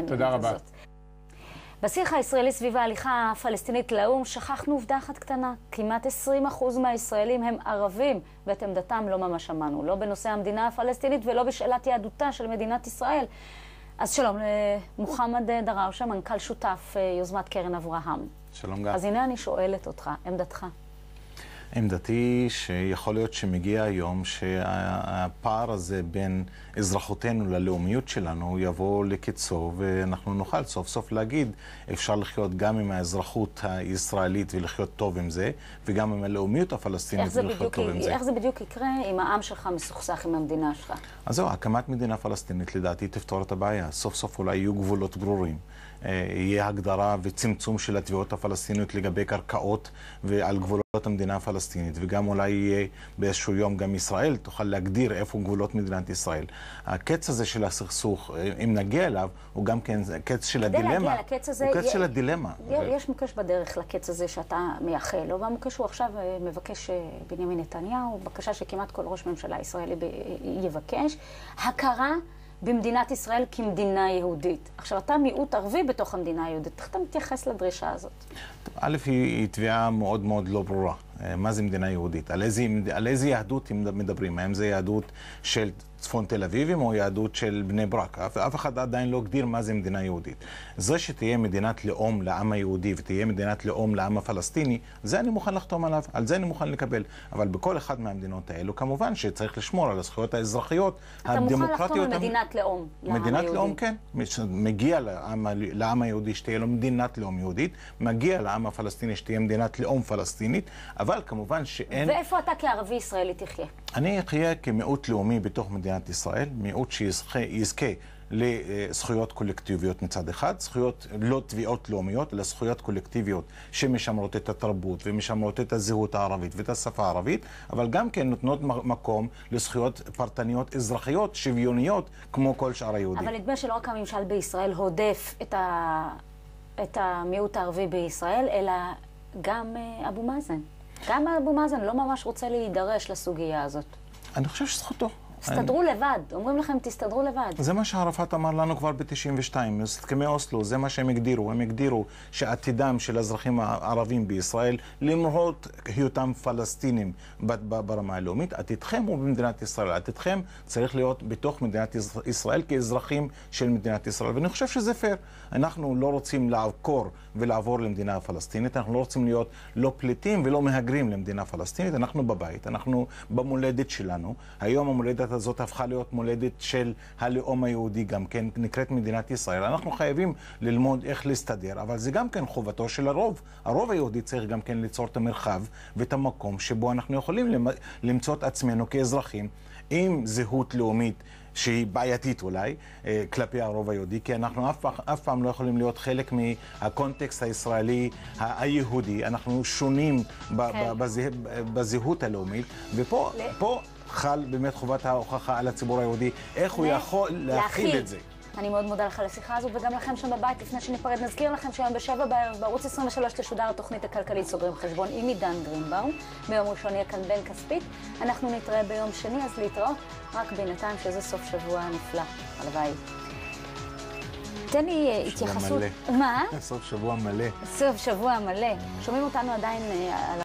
תודה רבה. בשיח הישראלי סביב ההליכה הפלסטינית לאו"ם שכחנו עובדה אחת קטנה. כמעט 20% מהישראלים הם ערבים, ואת עמדתם לא ממש שמענו. לא בנושא המדינה הפלסטינית ולא בשאלת יהדותה של מדינת ישראל. אז שלום למוחמד דראושה, מנכ"ל שותף יוזמת קרן אברהם. שלום גם. אז הנה אני שואלת אותך, עמדתך. עמדתי שיכול להיות שמגיע היום שהפער הזה בין אזרחותנו ללאומיות שלנו יבוא לקיצו, ואנחנו נוכל סוף סוף להגיד אפשר לחיות גם עם האזרחות הישראלית ולחיות טוב עם זה, וגם עם הלאומיות הפלסטינית ולחיות טוב עם זה. איך זה בדיוק יקרה אם העם שלך מסוכסך עם המדינה שלך? אז זהו, הקמת מדינה פלסטינית לדעתי תפתור את הבעיה. סוף סוף אולי יהיו גבולות ברורים. יהיה הגדרה וצמצום של התביעות הפלסטיניות לגבי קרקעות ועל גבולות המדינה הפלסטינית, וגם אולי יהיה באיזשהו יום גם ישראל תוכל להגדיר איפה גבולות מדינת ישראל. הקץ הזה של הסכסוך, אם נגיע אליו, הוא גם כן קץ של הדילמה. כדי להגיע לקץ הזה, הוא קץ של הדילמה. יש מוקש בדרך לקץ הזה שאתה מייחל לו, והמוקש הוא עכשיו מבקש בנימין נתניהו, בקשה שכמעט כל ראש ממשלה ישראלי יבקש, הכרה במדינת ישראל כמדינה יהודית. עכשיו, אתה מיעוט ערבי בתוך המדינה היהודית. איך אתה מתייחס לדרישה הזאת? א', היא תביעה מאוד מאוד לא ברורה. מה זה מדינה יהודית? על איזה יהדות מדברים? האם זה יהדות של צפון תל אביבים או יהדות של בני ברק? אף אחד עדיין לא הגדיר מה זה מדינה יהודית. זה שתהיה מדינת לאום לעם היהודי ותהיה מדינת לאום לעם הפלסטיני, זה אני מוכן לחתום עליו, על זה אני מוכן לקבל. אבל בכל אחד מהמדינות האלו, כמובן שצריך לשמור על הזכויות האזרחיות הדמוקרטיות. אתה מוכן לחתום על מדינת לאום לעם היהודי? מדינת לאום, כן. מגיע לעם היהודי שתהיה לו מדינת לאום יהודית, מגיע לעם הפלסטיני שתהיה מדינת לאום פלסטינית, אבל כמובן שאין... ואיפה אתה כערבי ישראלי תחיה? אני אחיה כמיעוט לאומי בתוך מדינת ישראל, מיעוט שיזכה לזכויות קולקטיביות מצד אחד, זכויות לא תביעות לאומיות, אלא זכויות קולקטיביות שמשמרות את התרבות ומשמרות את הזהות הערבית ואת השפה הערבית, אבל גם כן נותנות מקום לזכויות פרטניות אזרחיות שוויוניות כמו כל שאר היהודים. אבל נדמה שלא רק הממשל בישראל הודף את המיעוט הערבי בישראל, אלא גם אבו מאזן. גם אבו מאזן לא ממש רוצה להידרש לסוגיה הזאת. אני חושב שזכותו. תסתדרו לבד, אומרים לכם תסתדרו לבד. זה מה שערפאת אמר לנו כבר ב-92, הסכמי אוסלו, זה מה שהם הגדירו. הם הגדירו שעתידם של האזרחים הערבים בישראל, למרות היותם פלסטינים ברמה הלאומית, עתידכם הוא במדינת ישראל, עתידכם צריך להיות בתוך מדינת ישראל כאזרחים של מדינת ישראל. ואני חושב שזה פייר. אנחנו לא רוצים לעקור ולעבור למדינה הפלסטינית, אנחנו לא רוצים להיות לא פליטים ולא מהגרים למדינה פלסטינית, אנחנו בבית, אנחנו במולדת שלנו. היום המולדת הזאת הפכה להיות מולדת של הלאום היהודי, גם כן נקראת מדינת ישראל. אנחנו חייבים ללמוד איך להסתדר, אבל זה גם כן חובתו של הרוב. הרוב היהודי צריך גם כן ליצור את המרחב ואת המקום שבו אנחנו יכולים למצוא את עצמנו כאזרחים עם זהות לאומית שהיא בעייתית אולי כלפי הרוב היהודי, כי אנחנו אף פעם לא יכולים להיות חלק מהקונטקסט הישראלי היהודי. אנחנו שונים בזהות הלאומית, ופה חל באמת חובת ההוכחה על הציבור היהודי, איך הוא יכול להכיל את זה. אני מאוד מודה לך על השיחה הזו, וגם לכם שם בבית. לפני שניפרד, נזכיר לכם שהיום ב7 בערוץ 23 תשודר התוכנית הכלכלית סוגרים חשבון עם עידן גרינבאום. ביום ראשון יהיה כאן בן כספית. אנחנו נתראה ביום שני, אז להתראות. רק בינתיים שזה סוף שבוע נפלא. הלוואי. תן לי התייחסות. מלא. מה? סוף שבוע מלא. סוף שבוע מלא. שומעים אותנו עדיין על